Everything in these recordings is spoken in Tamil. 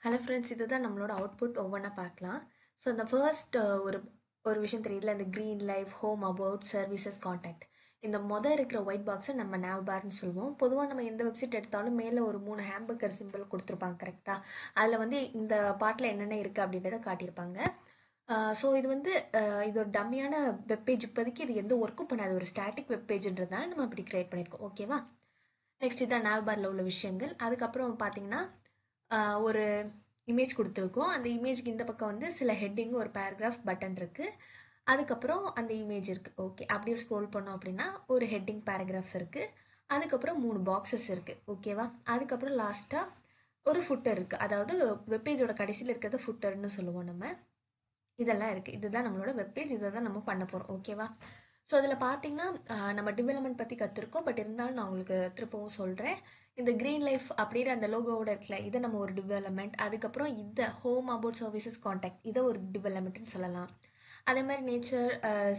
ஹலோ ஃப்ரெண்ட்ஸ், இதுதான் நம்மளோட அவுட்புட் ஒவ்வொன்றா பார்க்கலாம். ஸோ இந்த ஃபர்ஸ்ட் ஒரு ஒரு விஷயம் தெரியல, இந்த green life, home about, services, contact. இந்த இருக்கிற ஒயிட் பாக்ஸை நம்ம nav பார்னு சொல்லுவோம். பொதுவாக நம்ம எந்த வெப்சைட் எடுத்தாலும் மேலே ஒரு 3 ஹேம்பர்கர் சிம்பிள் கொடுத்துருப்பாங்க கரெக்டாக. அதில் வந்து இந்த பாட்டில் என்னென்ன இருக்குது அப்படின்றத காட்டியிருப்பாங்க. ஸோ இது ஒரு டம்மியான வெப்பேஜ். இப்போதைக்கு இது எந்த ஒர்க்கும் பண்ணாது, ஒரு ஸ்டாட்டிக் வெப்பேஜ்ன்றதுனால நம்ம அப்படி கிரியேட் பண்ணியிருக்கோம். ஓகேவா? நெக்ஸ்ட் இதான் nav பார்ல உள்ள விஷயங்கள். அதுக்கப்புறம் பார்த்தீங்கன்னா ஒரு இமேஜ் கொடுத்துருக்கோம். அந்த இமேஜ்க்கு இந்த பக்கம் வந்து சில ஹெட்டிங், ஒரு பேராகிராஃப், பட்டன் இருக்குது. அதுக்கப்புறம் அந்த இமேஜ் இருக்குது. ஓகே, அப்படியே ஸ்க்ரோல் பண்ணோம் அப்படின்னா ஒரு ஹெட்டிங், பேராகிராஃப்ஸ் இருக்குது. அதுக்கப்புறம் 3 பாக்ஸஸ் இருக்குது. ஓகேவா? அதுக்கப்புறம் லாஸ்ட்டாக ஒரு ஃபுட்டர் இருக்குது. அதாவது வெப்பேஜோட கடைசியில் இருக்கிறது ஃபுட்டர்னு சொல்லுவோம் நம்ம. இதெல்லாம் இருக்குது. இதுதான் நம்மளோட வெப்பேஜ். இதை தான் நம்ம பண்ண போகிறோம். ஓகேவா? ஸோ அதில் பார்த்தீங்கன்னா நம்ம டெவலப்மெண்ட் பற்றி கற்றுருக்கோம். பட் இருந்தாலும் நான் உங்களுக்கு திருப்பவும் சொல்கிறேன். இந்த க்ரீன் லைஃப் அப்படின்ற அந்த லோகோவோட இருக்கல, இதை நம்ம ஒரு டெவலப்மெண்ட். அதுக்கப்புறம் இந்த ஹோம் அபவுட் சர்வீசஸ் காண்டாக்ட், இதை ஒரு டெவலப்மெண்ட்னு சொல்லலாம். அதே மாதிரி நேச்சர்,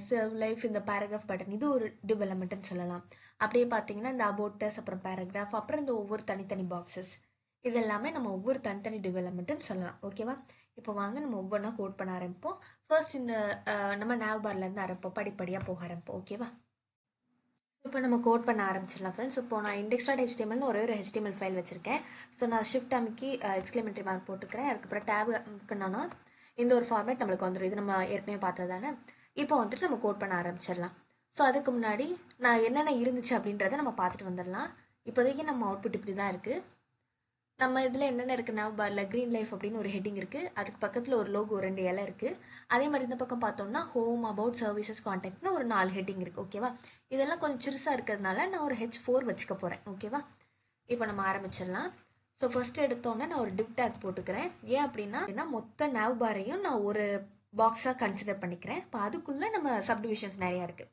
சர்வ் லைஃப், இந்த பேராகிராஃப் பட்டன், இது ஒரு டெவலப்மெண்ட்னு சொல்லலாம். அப்படியே பார்த்தீங்கன்னா இந்த அபவுட்டஸ், அப்புறம் பேராகிராஃப், அப்புறம் இந்த ஒவ்வொரு தனித்தனி பாக்ஸஸ், இது எல்லாமே நம்ம ஒவ்வொரு தனித்தனி டெவலப்மெண்ட்டுன்னு சொல்லலாம். ஓகேவா? இப்போ வாங்க நம்ம ஒவ்வொன்றா கோட் பண்ண ஆரம்பிப்போம். ஃபர்ஸ்ட் இந்த நம்ம nav பார்லேருந்து ஆரம்பிப்போம், படிப்படியாக போக ஆரம்பிப்போம். ஓகேவா? இப்போ நம்ம கோட் பண்ண ஆரம்பிச்சிடலாம் ஃப்ரெண்ட்ஸ். இப்போ நான் index.htmlனு ஒரே ஒரு HTML ஃபைல் வச்சுருக்கேன். ஸோ நான் ஷிஃப்ட் அமைக்கி எக்ஸ்க்ளமேட்டரி மார்க் போட்டுக்கிறேன். அதுக்கப்புறம் டேப் அமுக்குனோன்னா இந்த ஒரு ஃபார்மேட் நம்மளுக்கு வந்துடும். இது நம்ம ஏற்கனவே பார்த்தது தானே. இப்போ வந்துட்டு நம்ம கோட் பண்ண ஆரம்பிச்சிடலாம். ஸோ அதுக்கு முன்னாடி நான் என்னென்ன இருந்துச்சு அப்படின்றத நம்ம பார்த்துட்டு வந்துடலாம். இப்போதைக்கு நம்ம அவுட்புட் இப்படி தான் இருக்குது. நம்ம இதில் என்னென்ன இருக்குது, nav பார்ல க்ரீன் லைஃப் அப்படின்னு ஒரு ஹெட்டிங் இருக்குது. அதுக்கு பக்கத்தில் ஒரு லோகோ, 2 இலை இருக்குது. அதே மாதிரி இந்த பக்கம் பார்த்தோம்னா ஹோம் அபவுட் சர்வீசஸ் காண்டாக்ட்னு ஒரு 4 ஹெட்டிங் இருக்குது. ஓகேவா? இதெல்லாம் கொஞ்சம் சிறுசாக இருக்கிறதுனால நான் ஒரு H4 வச்சுக்க போகிறேன். ஓகேவா? இப்போ நம்ம ஆரம்பிச்சிடலாம். ஸோ ஃபர்ஸ்ட் எடுத்தோன்னே நான் ஒரு div tag போட்டுக்கிறேன். ஏன் அப்படின்னா மொத்த nav பாரையும் நான் ஒரு பாக்ஸாக கன்சிடர் பண்ணிக்கிறேன். இப்போ அதுக்குள்ளே நம்ம சப்டிவிஷன்ஸ் நிறையா இருக்குது.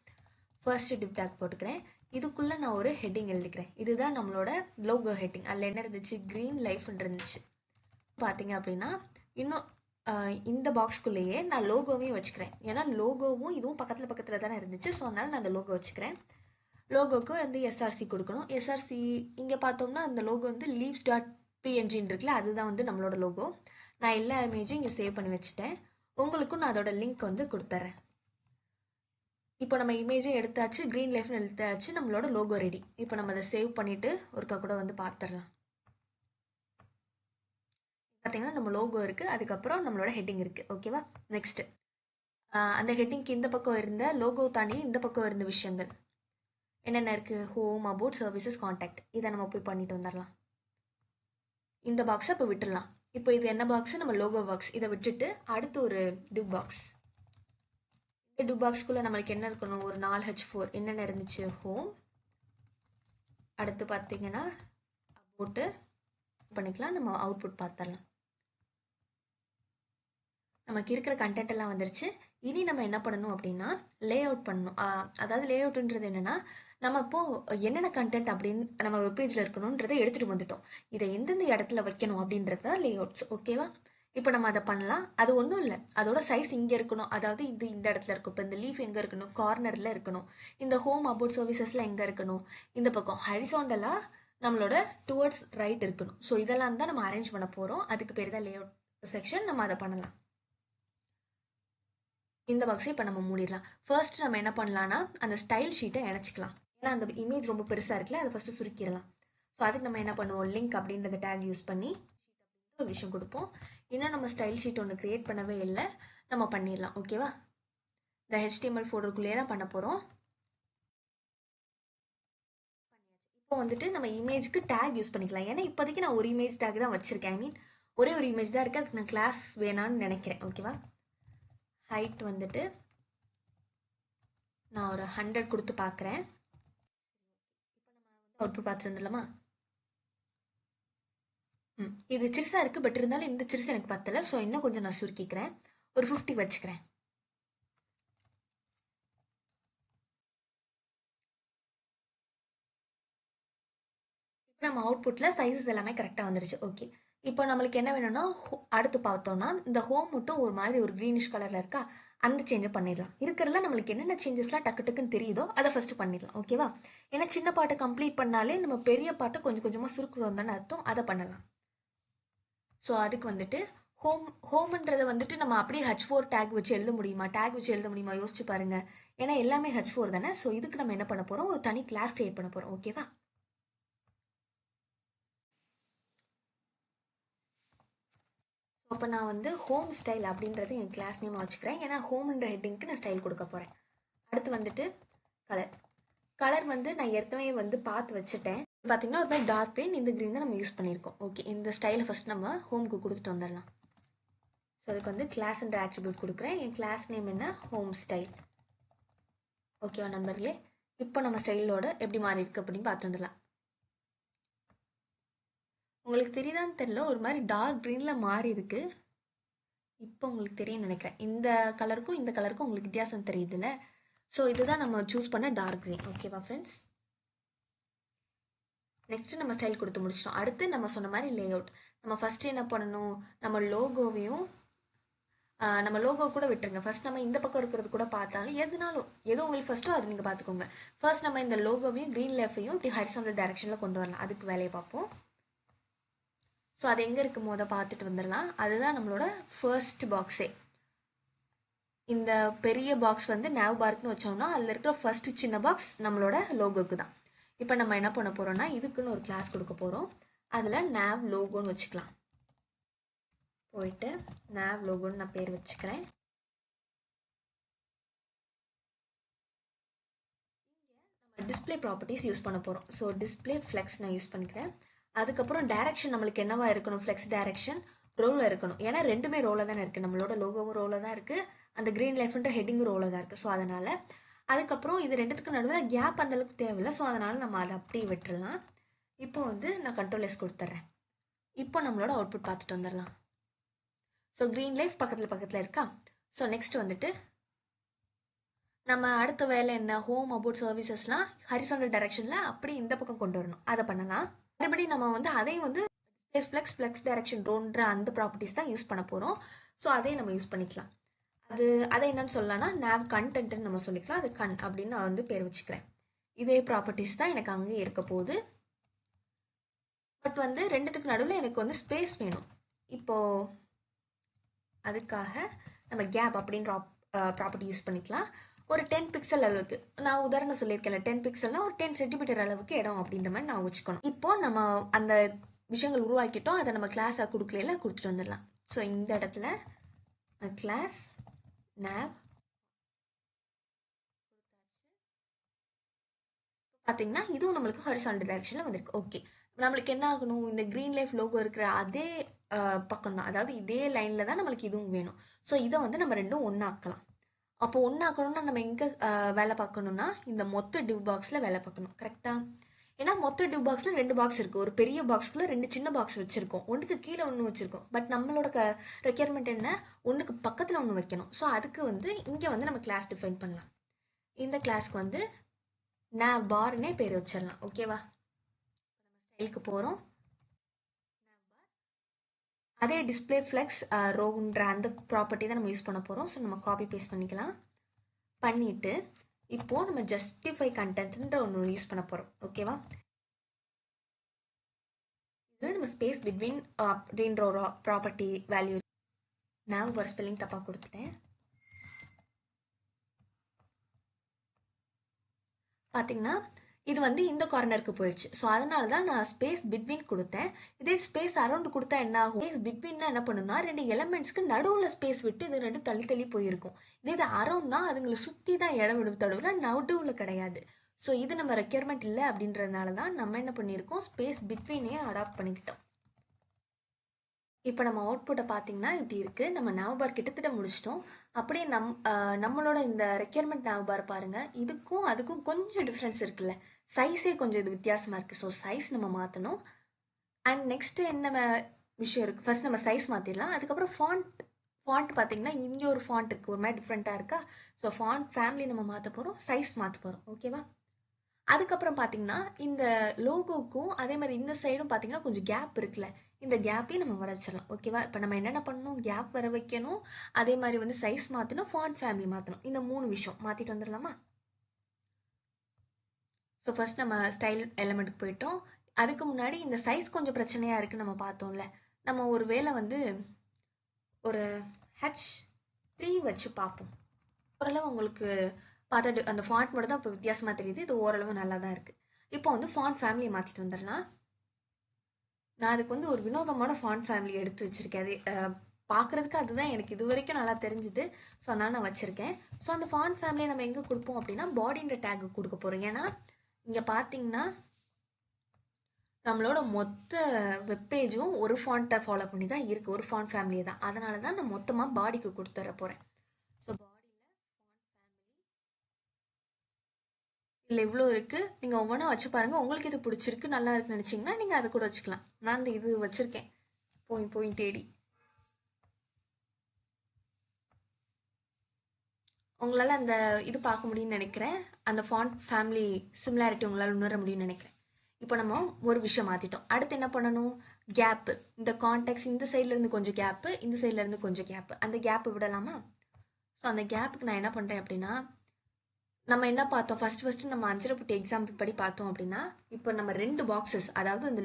ஃபர்ஸ்ட் div tag போட்டுக்கிறேன். இதுக்குள்ளே நான் ஒரு ஹெட்டிங் எழுதிக்கிறேன். இதுதான் நம்மளோட லோகோ ஹெட்டிங். அதில் என்ன இருந்துச்சு, க்ரீன் லைஃப்னு இருந்துச்சு. பார்த்தீங்க அப்படின்னா இன்னும் இந்த பாக்ஸ்குள்ளேயே நான் லோகோவையும் வச்சுக்கிறேன். ஏன்னா லோகோவும் இதுவும் பக்கத்தில் பக்கத்தில் தானே இருந்துச்சு. ஸோ அதனால் நான் அந்த லோகோ வச்சுக்கிறேன். லோகோக்கு வந்து எஸ்ஆர்சி கொடுக்கணும். எஸ்ஆர்சி இங்கே பார்த்தோம்னா அந்த லோகோ வந்து leaves.png இருக்குல்ல, அதுதான் வந்து நம்மளோட லோகோ. நான் எல்லா இமேஜும் இங்கே சேவ் பண்ணி வச்சுட்டேன். உங்களுக்கும் நான் அதோட லிங்க் வந்து கொடுத்துட்றேன். இப்போ நம்ம இமேஜும் எடுத்தாச்சு, க்ரீன் லைஃப்னு எடுத்தாச்சு, நம்மளோட லோகோ ரெடி. இப்போ நம்ம அதை சேவ் பண்ணிவிட்டு ஒருக்கா கூட வந்து பார்த்துடலாம். பார்த்தீங்கன்னா நம்ம லோகோ இருக்குது, அதுக்கப்புறம் நம்மளோட ஹெட்டிங் இருக்குது. ஓகேவா? நெக்ஸ்ட்டு அந்த ஹெட்டிங்க்கு இந்த பக்கம் இருந்த லோகோ தாண்டி இந்த பக்கம் இருந்த விஷயங்கள் என்னென்ன இருக்குது, ஹோம் அபவுட் சர்வீசஸ் காண்டாக்ட், இதை நம்ம போய் பண்ணிட்டு வந்துடலாம். இந்த பாக்ஸை இப்போ விட்டுடலாம். இப்போ இது என்ன பாக்ஸ், நம்ம லோகோ பாக்ஸ். இதை விட்டுட்டு அடுத்து ஒரு டிவ் பாக்ஸ். இந்த டிவ் பாக்ஸ்குள்ளே நம்மளுக்கு என்ன இருக்கணும், ஒரு 4H4 என்னென்ன இருந்துச்சு, ஹோம், அடுத்து பார்த்தீங்கன்னா அபவுட்டு பண்ணிக்கலாம். நம்ம அவுட்புட் பார்த்துடலாம். நமக்கு இருக்கிற கண்டென்ட் எல்லாம் வந்துருச்சு. இனி நம்ம என்ன பண்ணணும் அப்படின்னா லே அவுட் பண்ணணும். அதாவது லே அவுட்ன்றது என்னென்னா, நம்ம இப்போது என்னென்ன கண்டென்ட் அப்படின்னு நம்ம வெப்பேஜில் இருக்கணுன்றதை எடுத்துகிட்டு வந்துட்டோம். இதை எந்தெந்த இடத்துல வைக்கணும் அப்படின்றது தான் லே அவுட்ஸ். ஓகேவா? இப்போ நம்ம அதை பண்ணலாம். அது ஒன்றும் இல்லை, அதோட சைஸ் இங்கே இருக்கணும். அதாவது இது இந்த இடத்துல இருக்கும். இப்போ இந்த லீஃப் எங்கே இருக்கணும், கார்னரில் இருக்கணும். இந்த ஹோம் அபவுட் சர்வீசஸில் எங்கே இருக்கணும், இந்த பக்கம் ஹரிசாண்டலாக நம்மளோட டுவர்ட்ஸ் ரைட் இருக்கணும். ஸோ இதெல்லாம் தான் நம்ம அரேஞ்ச் பண்ண போகிறோம். அதுக்கு பேர் தான் லே அவுட் செக்ஷன். நம்ம அதை பண்ணலாம். இந்த பாக்ஸை இப்போ நம்ம மூடிடலாம். ஃபர்ஸ்ட் நம்ம என்ன பண்ணலான்னா அந்த ஸ்டைல் ஷீட்டை இணைச்சிக்கலாம். ஏன்னா அந்த இமேஜ் ரொம்ப பெருசாக இருக்குல்ல, அதை ஃபஸ்ட்டு சுருக்கிடலாம். ஸோ அதுக்கு நம்ம என்ன பண்ணுவோம், லிங்க் அப்படின்றத டேக் யூஸ் பண்ணி ஒரு விஷயம் கொடுப்போம். இன்னும் நம்ம ஸ்டைல் ஷீட் ஒன்று க்ரியேட் பண்ணவே இல்லை, நம்ம பண்ணிடலாம். ஓகேவா? இந்த HTML ஃபோல்டருக்குள்ளேயே தான் பண்ண போகிறோம். இப்போ வந்துட்டு நம்ம இமேஜுக்கு டேக் யூஸ் பண்ணிக்கலாம். ஏன்னா இப்போதைக்கு நான் ஒரு இமேஜ் டேக் தான் வச்சுருக்கேன். ஐ மீன் ஒரே ஒரு இமேஜ் தான் இருக்குது. அதுக்கு நான் கிளாஸ் வேணான்னு நினைக்கிறேன். ஓகேவா? ஹைட் வந்துட்டு நான் ஒரு 100 கொடுத்து பார்க்குறேன். இப்போ நம்ம வந்து அவுட்புட் பார்த்துட்டு வந்துடலாமா? இது சிறுசாக இருக்குது, பட் இருந்தாலும் இந்த சிறுசு எனக்கு பத்தலை. ஸோ இன்னும் கொஞ்சம் நான் சுருக்கிக்கிறேன், ஒரு 50 வச்சுக்கிறேன். இப்போ நம்ம அவுட்புட்டில் சைஸஸ் எல்லாமே கரெக்டாக வந்துருச்சு. ஓகே, இப்போ நம்மளுக்கு என்ன வேணும்னா அடுத்து பார்த்தோம்னா இந்த ஹோம் மட்டும் ஒரு மாதிரி ஒரு க்ரீனிஷ் கலரில் இருக்கா, அந்த சேஞ்சை பண்ணிடலாம். இருக்கிறதுல நம்மளுக்கு என்னென்ன சேஞ்சஸ்லாம் டக்கு டக்குன்னு தெரியுதோ அதை ஃபஸ்ட்டு பண்ணிடலாம். ஓகேவா? ஏன்னா சின்ன பாட்டை கம்ப்ளீட் பண்ணாலே நம்ம பெரிய பாட்டை கொஞ்சம் கொஞ்சமாக சுருக்குறோம் தானே அர்த்தம். அதை பண்ணலாம். ஸோ அதுக்கு வந்துட்டு ஹோம்ன்றதை வந்துட்டு நம்ம அப்படியே H4 டேக் வச்சு எழுத முடியுமா, யோசிச்சு பாருங்க. ஏன்னா எல்லாமே H4 தானே. ஸோ இதுக்கு நம்ம என்ன பண்ண போகிறோம், ஒரு தனி கிளாஸ் கிரியேட் பண்ண போகிறோம். ஓகேவா? அப்போ நான் வந்து ஹோம் ஸ்டைல் அப்படின்றது என் கிளாஸ் நேம் வச்சுக்கிறேன். ஏன்னா ஹோம்ன்ற ஹெட்டிங்க்கு நான் ஸ்டைல் கொடுக்க போகிறேன். அடுத்து வந்துட்டு கலர் வந்து நான் ஏற்கனவே வந்து பார்த்து வச்சுட்டேன். பார்த்தீங்கன்னா ஒரு மாதிரி டார்க் க்ரீன், இந்த க்ரீன் தான் நம்ம யூஸ் பண்ணியிருக்கோம். ஓகே, இந்த ஸ்டைலை ஃபஸ்ட் நம்ம ஹோம்க்கு கொடுத்துட்டு வந்துடலாம். ஸோ அதுக்கு வந்து கிளாஸ்ன்ற ஆட்ரிபியூட் கொடுக்குறேன். என் கிளாஸ் நேம் என்ன, ஹோம் ஸ்டைல். ஓகேவா நண்பர்களே? இப்போ நம்ம ஸ்டைலோட எப்படி மாறி இருக்கு அப்படின்னு பார்த்து வந்துடலாம். உங்களுக்கு தெரியுதான்னு தெரியல, ஒரு மாதிரி டார்க் க்ரீனில் மாறி இருக்கு. இப்போ உங்களுக்கு தெரியும்னு நினைக்கிறேன். இந்த கலருக்கும் இந்த கலருக்கும் உங்களுக்கு வித்தியாசம் தெரியுதுல்ல? ஸோ இதுதான் நம்ம சூஸ் பண்ண டார்க் க்ரீன். ஓகேவா ஃப்ரெண்ட்ஸ்? நெக்ஸ்ட்டு நம்ம ஸ்டைல் கொடுத்து முடிச்சிட்டோம். அடுத்து நம்ம சொன்ன மாதிரி லே அவுட். நம்ம ஃபஸ்ட்டு என்ன பண்ணணும், நம்ம லோகோவையும் நம்ம லோகோ கூட விட்டுருங்க. ஃபர்ஸ்ட் நம்ம இந்த பக்கம் இருக்கிறது கூட பார்த்தாலும் எதுனாலும் எது உங்களுக்கு ஃபஸ்ட்டோ அது நீங்கள் பார்த்துக்கோங்க. ஃபர்ஸ்ட் நம்ம இந்த லோகோவையும் க்ரீன் லெஃப்டையும் இப்படி ஹரிசாண்டல் டைரக்ஷனில் கொண்டு வரலாம். அதுக்கு வேலையை பார்ப்போம். ஸோ அது எங்கே இருக்கும் போதை பார்த்துட்டு வந்துடலாம். அதுதான் நம்மளோட ஃபர்ஸ்ட் பாக்ஸே. இந்த பெரிய பாக்ஸ் வந்து நேவ் பார்க்னு வச்சோம்னா அதில் இருக்கிற ஃபர்ஸ்ட் சின்ன பாக்ஸ் நம்மளோட லோகோக்கு தான். இப்போ நம்ம என்ன பண்ண போகிறோம்னா இதுக்குன்னு ஒரு கிளாஸ் கொடுக்க போகிறோம். அதில் நேவ் லோகோன்னு வச்சுக்கலாம். போயிட்டு நேவ் லோகோன்னு நான் பேர் வச்சுக்கிறேன். நம்ம டிஸ்பிளே ப்ராப்பர்ட்டிஸ் யூஸ் பண்ண போகிறோம். ஸோ டிஸ்பிளே ஃப்ளெக்ஸ் நான் யூஸ் பண்ணிக்கிறேன். அதுக்கப்புறம் டைரக்ஷன் நம்மளுக்கு என்னவா இருக்கணும், ஃப்ளெக்ஸ் டைரக்ஷன் ரோவில் இருக்கணும். ஏன்னா ரெண்டுமே ரோவில் தானே இருக்குது. நம்மளோட லோகோவும் ரோவில் தான் இருக்குது, அந்த க்ரீன் லைஃப்ன்ற ஹெட்டிங்கும் ரோவில் தான் இருக்குது. ஸோ அதனால் அதுக்கப்புறம் இது ரெண்டுத்துக்கு நடுவில் கேப் அந்தளவுக்கு தேவையில்லை. ஸோ அதனால் நம்ம அதை அப்படியே விட்டுடலாம். இப்போ வந்து நான் கண்ட்ரோல் எஸ் கொடுத்துட்றேன். இப்போ நம்மளோட அவுட்புட் பார்த்துட்டு வந்துடலாம். ஸோ க்ரீன் லைஃப் பக்கத்தில் இருக்கா. ஸோ நெக்ஸ்ட் வந்துட்டு நம்ம அடுத்த வேலை என்ன, ஹோம் அபவுட் சர்வீசஸ்லாம் ஹரிசாண்டல் டைரக்ஷனில் அப்படி இந்த பக்கம் கொண்டு வரணும். அதை பண்ணலாம். மறுபடி நம்ம வந்து அதையும் வந்து ஃப்ளெக்ஸ் டைரக்ஷன் ரோன்ற அந்த ப்ராப்பர்ட்டிஸ் தான் யூஸ் பண்ண போகிறோம். ஸோ அதையும் நம்ம யூஸ் பண்ணிக்கலாம். அதை என்னன்னு சொல்லலாம்னா நேவ் கண்டென்ட்னு நம்ம சொல்லிக்கலாம். அது கண் அப்படின்னு நான் வந்து பேர் வச்சுக்கிறேன். இதே ப்ராப்பர்ட்டிஸ் தான் எனக்கு அங்கே இருக்க போகுது. பட் வந்து ரெண்டுத்துக்கு நடுவில் எனக்கு வந்து ஸ்பேஸ் வேணும். இப்போது அதுக்காக நம்ம கேப் அப்படின்ற ப்ராப்பர்ட்டி யூஸ் பண்ணிக்கலாம். ஒரு 10 பிக்சல் அளவுக்கு நான் உதாரணம் சொல்லியிருக்கேன்ல, 10 பிக்சல்னா ஒரு 10 சென்டிமீட்டர் அளவுக்கு இடம் அப்படின்ற மாதிரி நான் வச்சுக்கணும். இப்போ நம்ம அந்த விஷயங்கள் உருவாக்கிட்டோம். அதை நம்ம கிளாஸாக கொடுக்கல, கொடுத்துட்டு வந்துடலாம். ஸோ இந்த இடத்துல கிளாஸ் nav பார்த்தீங்கன்னா இதுவும் நம்மளுக்கு ஹரிசாண்டல் டைரக்ஷனில் வந்திருக்கு. ஓகே, நம்மளுக்கு என்ன ஆகணும், இந்த க்ரீன் லைஃப் லோகோ இருக்கிற அதே பக்கம் தான், அதாவது இதே லைனில் தான் நம்மளுக்கு இதுவும் வேணும். ஸோ இதை வந்து நம்ம ரெண்டும் ஒன்றாக்கலாம். அப்போ ஒன்றாக்கணும்னா நம்ம எங்கே வேலை பார்க்கணும்னா இந்த மொத்த டிவ் பாக்ஸில் வேலை பார்க்கணும். கரெக்டாக? ஏன்னா மொத்த டிவ் பாக்ஸில் 2 பாக்ஸ் இருக்குது. ஒரு பெரிய பாக்ஸ்க்குள்ளே 2 சின்ன பாக்ஸ் வச்சுருக்கோம். ஒன்றுக்கு கீழே ஒன்று வச்சுருக்கோம். பட் நம்மளோட ரெக்யர்மெண்ட் என்ன, ஒன்றுக்கு பக்கத்தில் ஒன்று வைக்கணும். ஸோ அதுக்கு வந்து இங்கே வந்து நம்ம கிளாஸ் டிஃபைன் பண்ணலாம். இந்த கிளாஸ்க்கு வந்து நான் பார்னே பேர் வச்சிடலாம். ஓகேவா? நம்ம ஸ்டைலுக்கு போகிறோம். அதே டிஸ்பிளே ஃப்ளெக்ஸ் ரோன்ற அந்த ப்ராப்பர்ட்டி தான் நம்ம யூஸ் பண்ண போகிறோம். ஸோ நம்ம காப்பி பேஸ்ட் பண்ணிக்கலாம். பண்ணிவிட்டு இப்போது நம்ம ஜஸ்டிஃபை கண்டென்ட்ன்ற ஒன்று யூஸ் பண்ண போகிறோம். ஓகேவா? இதில் நம்ம ஸ்பேஸ் பிட்வீன் அப்படின்ற ஒரு ப்ராப்பர்ட்டி வேல்யூ, நான் ஒரு ஸ்பெல்லிங் தப்பாக கொடுத்துட்டேன். பார்த்தீங்கன்னா இது வந்து இந்த கார்னருக்கு போயிடுச்சு. ஸோ அதனால தான் நான் ஸ்பேஸ் பிட்வீன் கொடுத்தேன். இதே ஸ்பேஸ் அரௌண்ட் கொடுத்தா என்ன ஆகும், ஸ்பேஸ் பிட்வீன்னா என்ன பண்ணுன்னா 2 எலமெண்ட்ஸ்க்கு நடுவில் ஸ்பேஸ் விட்டு இது 2 தள்ளி போயிருக்கும். இது அரௌண்ட்னா அதுங்களை சுற்றி தான் இடம் விடும், தடவை நடுவில் கிடையாது. ஸோ இது நம்ம ரெக்யர்மெண்ட் இல்லை அப்படின்றதுனால தான் நம்ம என்ன பண்ணியிருக்கோம், ஸ்பேஸ் பிட்வீனே அடாப்ட் பண்ணிக்கிட்டோம். இப்போ நம்ம அவுட்புட்டை பார்த்தீங்கன்னா இப்படி இருக்குது. நம்ம nav bar கிட்டத்தட்ட முடிச்சிட்டோம். அப்படியே நம்மளோட இந்த ரெக்யர்மெண்ட் nav bar பாருங்கள், இதுக்கும் அதுக்கும் கொஞ்சம் டிஃப்ரென்ஸ் இருக்குல்ல, சைஸே கொஞ்சம் இது வித்தியாசமாக இருக்குது. ஸோ சைஸ் நம்ம மாற்றணும். அண்ட் நெக்ஸ்ட்டு என்ன விஷயம் இருக்குது, ஃபர்ஸ்ட் நம்ம சைஸ் மாற்றிடலாம். அதுக்கப்புறம் ஃபாண்ட் பார்த்தீங்கன்னா இங்கே ஒரு ஃபாண்ட் இருக்குது, ஒரு மாதிரி டிஃப்ரெண்ட்டாக இருக்கா. ஸோ ஃபாண்ட் ஃபேமிலி நம்ம மாற்ற போகிறோம், சைஸ் மாற்ற போகிறோம். ஓகேவா? அதுக்கப்புறம் பார்த்தீங்கன்னா இந்த லோகோக்கும் அதே மாதிரி இந்த சைடும் பார்த்தீங்கன்னா கொஞ்சம் கேப் இருக்குல்ல, இந்த கேப்பையும் நம்ம வர வச்சிடலாம். ஓகேவா? இப்போ நம்ம என்னென்ன பண்ணணும், கேப் வர வைக்கணும், அதே மாதிரி வந்து சைஸ் மாற்றணும், ஃபாண்ட் ஃபேமிலி மாற்றணும். இந்த 3 விஷயம் மாற்றிட்டு வந்துடலாமா? ஸோ ஃபர்ஸ்ட் நம்ம ஸ்டைல் எலமெண்ட்டுக்கு போயிட்டோம். அதுக்கு முன்னாடி இந்த சைஸ் கொஞ்சம் பிரச்சனையாக இருக்குன்னு நம்ம பார்த்தோம்ல. நம்ம ஒரு வேளை வந்து ஒரு H3 வச்சு பார்ப்போம். ஓரளவு உங்களுக்கு பார்த்துட்டு அந்த ஃபாண்ட் மட்டும் தான் இப்போ வித்தியாசமாக தெரியுது. இது ஓரளவு நல்லா தான் இருக்குது. இப்போ வந்து ஃபாண்ட் ஃபேமிலியை மாற்றிட்டு வந்துடலாம். நான் அதுக்கு வந்து ஒரு வினோதமான ஃபாண்ட் ஃபேமிலி எடுத்து வச்சுருக்கேன். அது பார்க்குறதுக்கு அதுதான் எனக்கு இது வரைக்கும் நல்லா தெரிஞ்சுது. ஸோ அதனால் நான் வச்சுருக்கேன். ஸோ அந்த ஃபாண்ட் ஃபேமிலியை நம்ம எங்கே கொடுப்போம் அப்படின்னா பாடின்ற டேக்கு கொடுக்க போகிறோம். ஏன்னா இங்கே பார்த்தீங்கன்னா நம்மளோட மொத்த வெப்பேஜும் ஒரு ஃபாண்ட்டை ஃபாலோ பண்ணி தான் இருக்குது. ஒரு ஃபாண்ட் ஃபேமிலியை தான். அதனால தான் நான் மொத்தமாக பாடிக்கு கொடுத்துட்ற போகிறேன். ஸோ இதில் இவ்வளோ இருக்குது. நீங்கள் ஒவ்வொன்றா வச்சு பாருங்கள். உங்களுக்கு இது பிடிச்சிருக்கு நல்லா இருக்குன்னு நினச்சிங்கன்னா நீங்கள் அதை கூட வச்சுக்கலாம். நான் இந்த இது வச்சுருக்கேன் போய் தேடி. உங்களால் அந்த இது பார்க்க முடியும்னு நினைக்கிறேன். அந்த ஃபாண்ட் ஃபேமிலி சிமிலாரிட்டி உங்களால் உணர முடியும்னு நினைக்கிறேன். இப்போ நம்ம ஒரு விஷயம் மாற்றிட்டோம். அடுத்து என்ன பண்ணணும்? கேப்பு. இந்த கான்டெக்ட்ஸ் இந்த சைட்லேருந்து கொஞ்சம் கேப்பு, இந்த சைட்லேருந்து கொஞ்சம் கேப்பு. அந்த கேப்பு விடலாமா? ஸோ அந்த கேப்புக்கு நான் என்ன பண்ணுறேன் அப்படின்னா, நம்ம என்ன பார்த்தோம் ஃபஸ்ட்டு நம்ம அஞ்சரப்பட்டு எக்ஸாம்பிள் படி பார்த்தோம் அப்படின்னா, இப்போ நம்ம 2 பாக்ஸஸ், அதாவது இந்த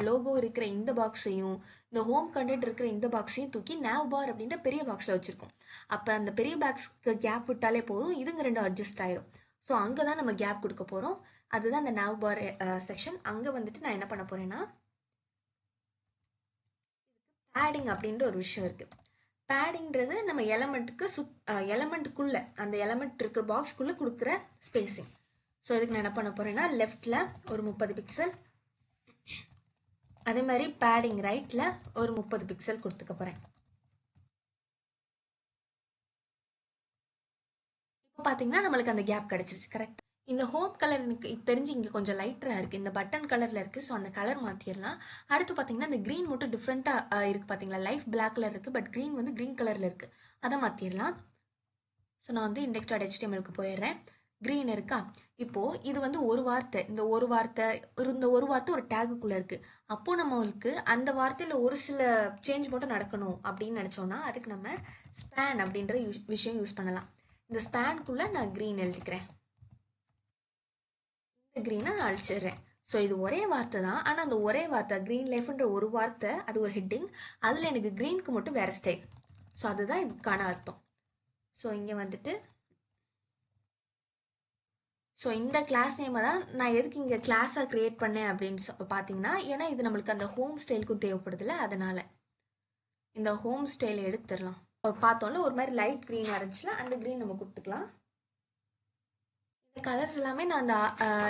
லோகோ இருக்கிற இந்த பாக்ஸையும் இந்த ஹோம் கண்டென்ட் இருக்கிற இந்த பாக்ஸையும் தூக்கி நேவ் பார் அப்படின்ற பெரிய பாக்ஸில் வச்சுருக்கோம். அப்போ அந்த பெரிய பாக்ஸ்க்கு கேப் விட்டாலே போதும், இதுங்க 2 அட்ஜஸ்ட் ஆயிரும். ஸோ அங்கே தான் நம்ம கேப் கொடுக்க போகிறோம். அதுதான் அந்த நேவ் பார் செக்ஷன். அங்கே வந்துட்டு நான் என்ன பண்ண போகிறேன்னா, பேடிங் அப்படின்ற ஒரு விஷயம் இருக்குது. பேடிங்கிறது நம்ம எலமெண்ட்டுக்கு எலமெண்ட்டுக்குள்ளே அந்த எலமெண்ட் இருக்கிற பாக்ஸ்க்குள்ளே கொடுக்குற ஸ்பேஸிங். ஸோ இதுக்கு நான் என்ன பண்ண போகிறேன்னா, லெஃப்டில் ஒரு 30 பிக்சல், அதே மாதிரி பேடிங் ரைட்டில் ஒரு 30 பிக்சல் கொடுத்துக்க போகிறேன். இப்போ பார்த்தீங்கன்னா நம்மளுக்கு அந்த கேப் கிடச்சிருச்சு. கரெக்ட். இந்த ஹோம் கலர் எனக்கு தெரிஞ்சு இங்கே கொஞ்சம் லைட்டராக இருக்குது. இந்த பட்டன் கலரில் இருக்குது. ஸோ அந்த கலர் மாற்றிடலாம். அடுத்து பார்த்தீங்கன்னா இந்த க்ரீன் மட்டும் டிஃப்ரெண்ட்டாக இருக்குது. பார்த்தீங்களா, லைஃப் பிளாக் கலர் இருக்குது, பட் க்ரீன் வந்து க்ரீன் கலரில் இருக்குது. அதை மாற்றிடலாம். ஸோ நான் வந்து index.htmlக்கு போயிடுறேன். க்ரீன் இருக்கா? இப்போது இது வந்து ஒரு வார்த்தை, இந்த ஒரு வார்த்தை ஒரு டேகுக்குள்ளே இருக்குது. அப்போது நம்மளுக்கு அந்த வார்த்தையில் ஒரு சில சேஞ்ச் மட்டும் நடக்கணும் அப்படின்னு நினச்சோன்னா அதுக்கு நம்ம ஸ்பேன் அப்படின்ற விஷயம் யூஸ் பண்ணலாம். இந்த ஸ்பேனுக்குள்ளே நான் க்ரீன் எழுதிக்கிறேன். க்ரீனை நான் அழிச்சிடுறேன். ஸோ இது ஒரே வார்த்தை தான். ஆனால் அந்த ஒரே வார்த்தை க்ரீன் லைஃப்ன்ற ஒரு வார்த்தை, அது ஒரு ஹெட்டிங். அதில் எனக்கு க்ரீனுக்கு மட்டும் வேறு ஸ்டைல். ஸோ அதுதான் இதுக்கான அர்த்தம். ஸோ இங்கே வந்துட்டு ஸோ இந்த கிளாஸ் நேமை தான் நான் எதுக்கு இங்கே கிளாஸாக க்ரியேட் பண்ணேன் அப்படின்னு பார்த்தீங்கன்னா, ஏன்னா இது நம்மளுக்கு அந்த ஹோம் ஸ்டைலுக்கும் தேவைப்படுதில்ல, அதனால் இந்த ஹோம் ஸ்டைலை எடுத்துடலாம். பார்த்தோம்ல ஒரு மாதிரி லைட் க்ரீனாக இருந்துச்சுன்னா அந்த க்ரீன் நம்ம கொடுத்துக்கலாம். கலர்ஸ் எல்லாமே நான் அந்த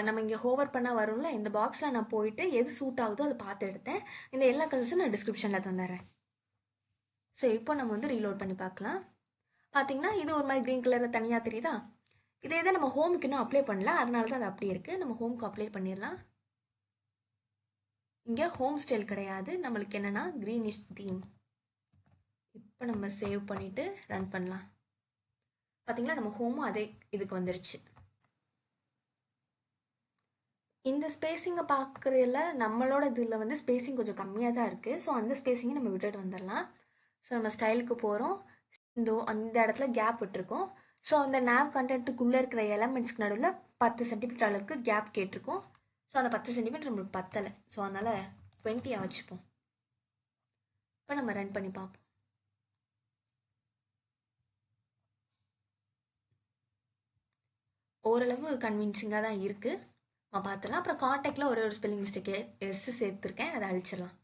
நம்ம இங்கே ஹோவர் பண்ணால் வரும்ல, இந்த பாக்ஸில் நான் போயிட்டு எது சூட் ஆகுதோ அதை பார்த்து எடுத்தேன். இந்த எல்லா கலர்ஸும் நான் டிஸ்கிரிப்ஷனில் தந்துடுறேன். ஸோ இப்போ நம்ம வந்து ரீலோட் பண்ணி பார்க்கலாம். பார்த்தீங்கன்னா இது ஒரு மாதிரி க்ரீன் கலரில் தனியாக தெரியுதா? இதே தான் நம்ம ஹோமுக்கு இன்னும் அப்ளை பண்ணல, அதனால தான் அது அப்படி இருக்குது. நம்ம ஹோமுக்கு அப்ளை பண்ணிடலாம். இங்கே ஹோம் ஸ்டைல் கிடையாது, நம்மளுக்கு என்னென்னா க்ரீனிஷ் தீம். இப்போ நம்ம சேவ் பண்ணிவிட்டு ரன் பண்ணலாம். பார்த்தீங்களா நம்ம ஹோமும் அதே இதுக்கு வந்துருச்சு. இந்த ஸ்பேஸிங்கை பார்க்குறதுல நம்மளோட இதில் வந்து ஸ்பேஸிங் கொஞ்சம் கம்மியாக தான் இருக்குது. ஸோ அந்த ஸ்பேஸிங்கை நம்ம விட்டுட்டு வந்துடலாம். ஸோ நம்ம ஸ்டைலுக்கு போகிறோம். அந்த இடத்துல கேப் விட்டுருக்கோம். ஸோ அந்த நேவ் கண்டென்ட்டுக்குள்ளே இருக்கிற எலமெண்ட்ஸ்க்கு நடுவில் 10 சென்டிமீட்டர் அளவுக்கு கேப் கேட்டிருக்கோம். ஸோ அந்த 10 சென்டிமீட்டர் நம்மளுக்கு பத்தலை. ஸோ அதனால் 20 வச்சுப்போம். இப்போ நம்ம ரன் பண்ணி பார்ப்போம். ஓரளவு கன்வின்சிங்காக தான் இருக்குது. நம்ம பார்த்துலாம். அப்புறம் காண்டாக்டில் ஒரு ஸ்பெல்லிங் மிஸ்டேக்கு எஸ் சேர்த்துருக்கேன், அதை அழிச்சிடலாம்.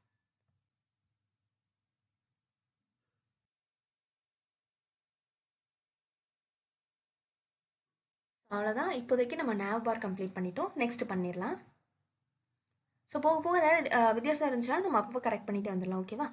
அவ்வளோதான். இப்போதைக்கு நம்ம நேவ் பார் கம்ப்ளீட் பண்ணிட்டோம். நெக்ஸ்ட் பண்ணிடலாம். ஸோ போக போக ஏதாவது வித்தியாசம் இருந்துச்சுன்னா நம்ம அப்பப்போ கரெக்ட் பண்ணிட்டு வந்துடலாம். ஓகேவா?